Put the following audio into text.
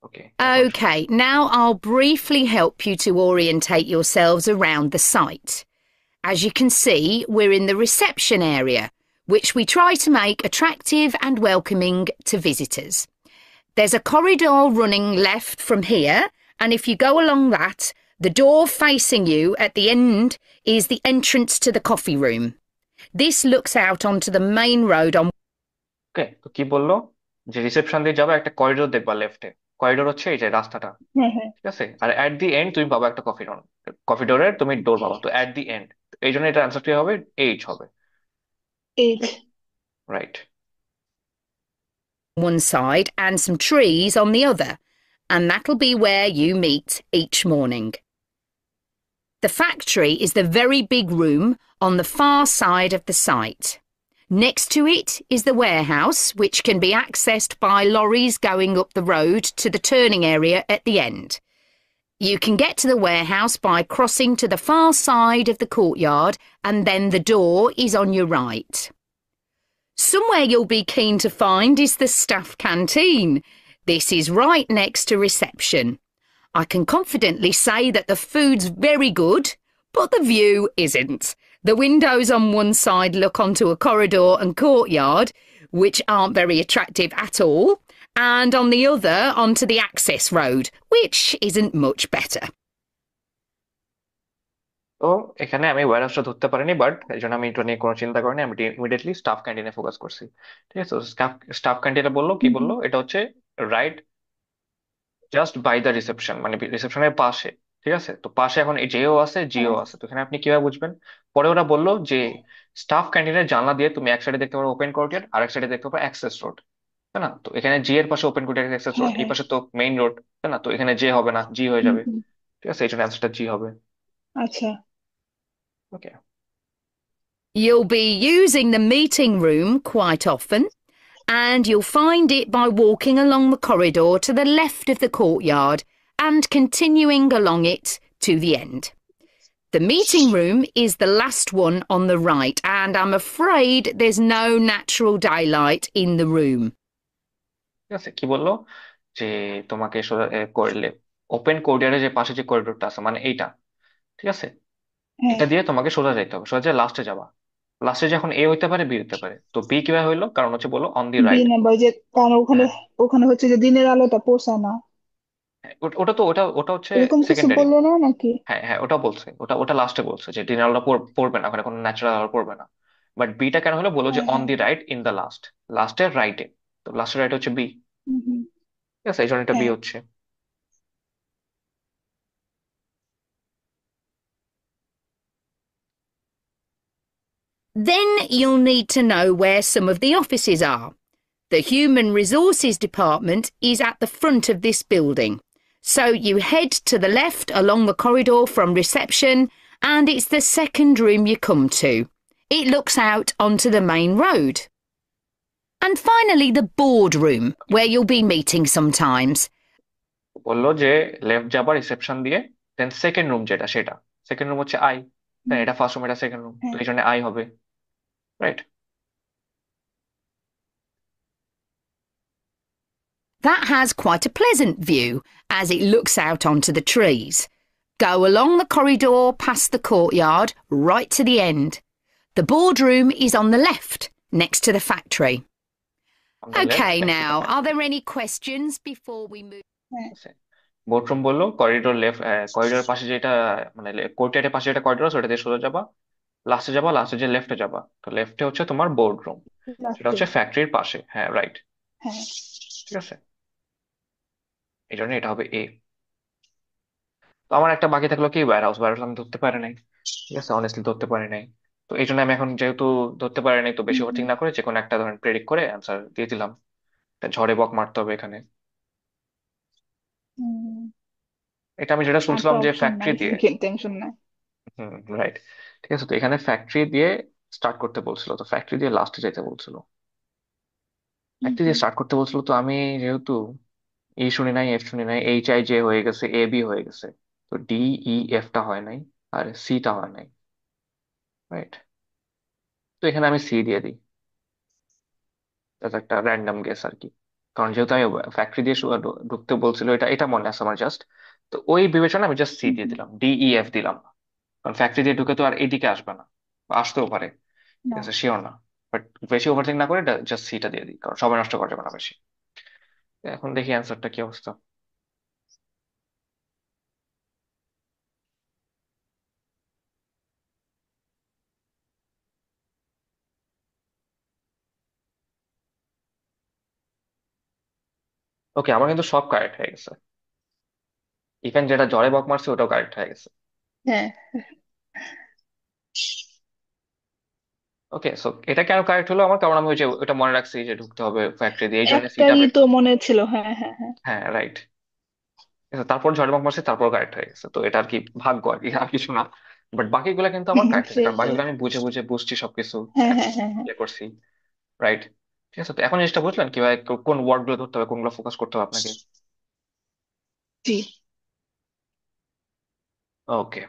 ওকে, এখন শুরু। Okay, now I'll briefly help you to orientate yourselves around the site. As you can see, we're in the reception area, which we try to make attractive and welcoming to visitors. There's a corridor running left from here, and if you go along that, the door facing you at the end is the entrance to the coffee room. This looks out onto the main road on. ওকে, তো কি বললো? যে reception দিয়ে যাবে, একটা corridor দেখবা লেফটে। Corridor হচ্ছে এই যে রাস্তাটা, হ্যাঁ, হ্যাঁ। ঠিক আছে? আর অ্যাট দি এন্ড তুমি পাবা একটা কফি ডোর। কফি ডোরের তুমি ডোর পাবা, তো অ্যাট দি এন্ড। এই জন্য এটা অ্যান্সারটি হবে এইচ হবে। H. Right. One side and some trees on the other, and that'll be where you meet each morning. The factory is the very big room on the far side of the site. Next to it is the warehouse, which can be accessed by lorries going up the road to the turning area at the end. You can get to the warehouse by crossing to the far side of the courtyard, and then the door is on your right. Somewhere you'll be keen to find is the staff canteen. This is right next to reception. I can confidently say that the food's very good, but the view isn't. The windows on one side look onto a corridor and courtyard, which aren't very attractive at all, and on the other onto the access road, which isn't much better. তো এখানে আমি wire হাউসটা ধরতে পারিনি, but এই জন্য আমি এটা নিয়ে কোনো চিন্তা করিনি, আমি ইমিডিয়েটলি স্টাফ ক্যান্টিনে ফোকাস করছি। ঠিক আছে, স্টাফ স্টাফ ক্যান্টিনে বললো, কি হুম, বললো, এটা হচ্ছে right just by the reception, মানে রিসেপশনের পাশে। ঠিক আছে, তো পাশে এখন এই জেও আছে, জিও হ্যাঁ, আছে, তো এখানে আপনি কিভাবে বুঝবেন? পরে ওরা বললো যে স্টাফ ক্যান্টিনের জানলা দিয়ে তুমি এক সাইডে দেখতে পারো ওপেন কোর্টিয়ার, আর এক সাইডে দেখতে পারো অ্যাক্সেস রোড। তাই না? তো এখানে জি এর পাশে ওপেন কোর্টিয়ার অ্যাক্সেস রোড, হ্যাঁ, এই হ্যাঁ। পাশে তো মেইন রোড। তাই না? তো এখানে জে হবে না, জি হয়ে হুম, যাবে। হুম। ঠিক আছে, এই জন্য অ্যান্সারটা জি হবে। আচ্ছা। ওকে। You'll be using the meeting room quite often, and you'll find it by walking along the corridor to the left of the courtyard and continuing along it to the end. The meeting room is the last one on the right, and I'm afraid there's no natural daylight in the room. ঠিক আছে, কি বললো? যে তোমাকে সোজা করলে open কোর্টিয়ারের যে পাশে যে করিডোরটা আছে, মানে এইটা, ঠিক আছে, হ্যাঁ। এটা দিয়ে তোমাকে সোজা যাইতে হবে, সোজা লাস্টে যাবা। লাস্টে যখন এ হইতে পারে, বি হইতে পারে, তো বি কিভাবে হইলো? কারণ হচ্ছে বলো on the B right. Number যে, কারণ ওখানে হ্যাঁ, ওখানে হচ্ছে যে দিনের আলোটা পৌঁছায় না, হ্যাঁ, ওটা তো ওটা ওটা হচ্ছে এরকম কিছু সেকেন্ডারি। বললো না নাকি? হ্যাঁ, হ্যাঁ, ওটা বলছে, ওটা ওটা লাস্টে বলছে যে দিনের আলোটা পড়বে না, ওখানে কোনো ন্যাচারাল আলো পড়বে না। বাট বিটা কেন হলো? বলো যে হ্যাঁ, অন হ্যাঁ। The right in the last, লাস্টের রাইটে। তো লাস্টের রাইট হচ্ছে বি। হুম, হুম। ঠিক আছে, এই জন্য এটা বি হ্যাঁ। হচ্ছে। Then you'll need to know where some of the offices are. The Human Resources Department is at the front of this building. So you head to the left along the corridor from reception, and it's the second room you come to. It looks out onto the main road. And finally, the boardroom, where you'll be meeting sometimes. বললো যে left যাবা reception দিয়ে, then second room যেটা, সেটা second room হচ্ছে I. হুম, এটা first room, এটা second room, তো হ্যাঁ। এই জন্য আই হবে। Right. That has quite a pleasant view as it looks out onto the trees. Go along the corridor past the courtyard right to the end. The boardroom is on the left, next to the factory. On the left OK, next to the now, are factory. there any questions before we move? হ্যাঁ। Boardroom বললো corridor left, corridor পাশে যেটা, মানে কোর্টিয়ারের পাশে যেটা corridor আছে ওটা দিয়ে সোজা যাবা, লাস্টে যাবা, লাস্টে যে লেফটে যাবা, তো লেফটে হচ্ছে তোমার বোর্ড রুম। সেটা লাস্টে। হচ্ছে ফ্যাক্টরির পাশে, হ্যাঁ রাইট। হ্যাঁ। ঠিক আছে, এই জন্য এটা হবে এ। তো আমার একটা বাকি থাকলো কি, ওয়্যার হাউস। ওয়্যার হাউস আমি ধরতে পারি নাই। ঠিক আছে, অনেস্টলি ধরতে পারি নাই। তো এই জন্য আমি এখন যেহেতু ধরতে পারি নাই, তো বেশি হুম, ওভারথিঙ্ক হুম। না করে যে কোনো একটা ধরেন প্রেডিক্ট করে অ্যান্সার দিয়ে দিলাম। তা ঝড়ে বক মারতে হবে এখানে। হুম। এটা আমি যেটা আর তো শুনছিলাম যে অপশন ফ্যাক্টরি নাই, দিয়ে। টেনশন নাই। হুম, রাইট। ঠিক আছে, তো এখানে ফ্যাক্টরি দিয়ে স্টার্ট করতে বলছিল, তো ফ্যাক্টরি দিয়ে লাস্টে যেতে বলছিল। হুম, ফ্যাক্টরি দিয়ে হুম। স্টার্ট করতে বলছিল, তো আমি যেহেতু ই শুনি নাই, এফ শুনি নাই, এইচ আই জে হয়ে গেছে, এ বি হয়ে গেছে, তো ডি ই এফ টা হয় নাই, আর সি টা হয় নাই। রাইট। তো এখানে আমি সি দিয়ে দিই, এটা একটা র্যান্ডম গেস আর কি। কারণ যেহেতু আমি ফ্যাক্টরি দিয়ে ঢুকতে বলছিল, এটা এটা মনে আছে আমার জাস্ট। তো ওই বিবেচনা আমি জাস্ট সি দিয়ে দিলাম, DEF দিলাম না। কারণ ফ্যাক্টরি দিয়ে ঢুকে তো আর এদিকে আসবে না, বা আসতেও পারে, ঠিক না। আছে, শিওর না। বাট বেশি ওভারথিঙ্ক না করে জাস্ট সিটা দিয়ে দিই, কারণ সময় নষ্ট করা যাবে না বেশি। তো এখন দেখি অ্যান্সারটা কি অবস্থা। ওকে, আমার কিন্তু সব কারেক্ট হয়ে গেছে। ইভেন যেটা জ্বরে বক মারছে ওটাও কারেক্ট হয়ে গেছে। হ্যাঁ, ওকে, সো এটা কেন কারেক্ট হলো আমার, কারণ আমি ওই যে ওটা মনে রাখছি যে ঢুকতে হবে ফ্যাক্টরি দিয়ে, এই জন্য সিটা একটাই বের তো করছি। মনে ছিল। হ্যাঁ, হ্যাঁ, হ্যাঁ। হ্যাঁ, রাইট। তারপর ঝড় বক মারছে, তারপর কারেক্ট হয়ে গেছে, তো এটা আর কি ভাগ্য আর কি, আর কিছু না। বাট বাকিগুলো কিন্তু আমার কারেক্ট হয়েছে, কারণ সেটাই। বাকিগুলো আমি বুঝে বুঝে বুঝছি সবকিছু, হ্যাঁ, হ্যাঁ, হ্যাঁ, হ্যাঁ। ইয়ে করছি। রাইট। ঠিক আছে, তো এখন জিনিসটা বুঝলেন কিভাবে কোন ওয়ার্ড গুলো ধরতে হবে, কোনগুলো ফোকাস করতে হবে আপনাকে। জি। ওকে।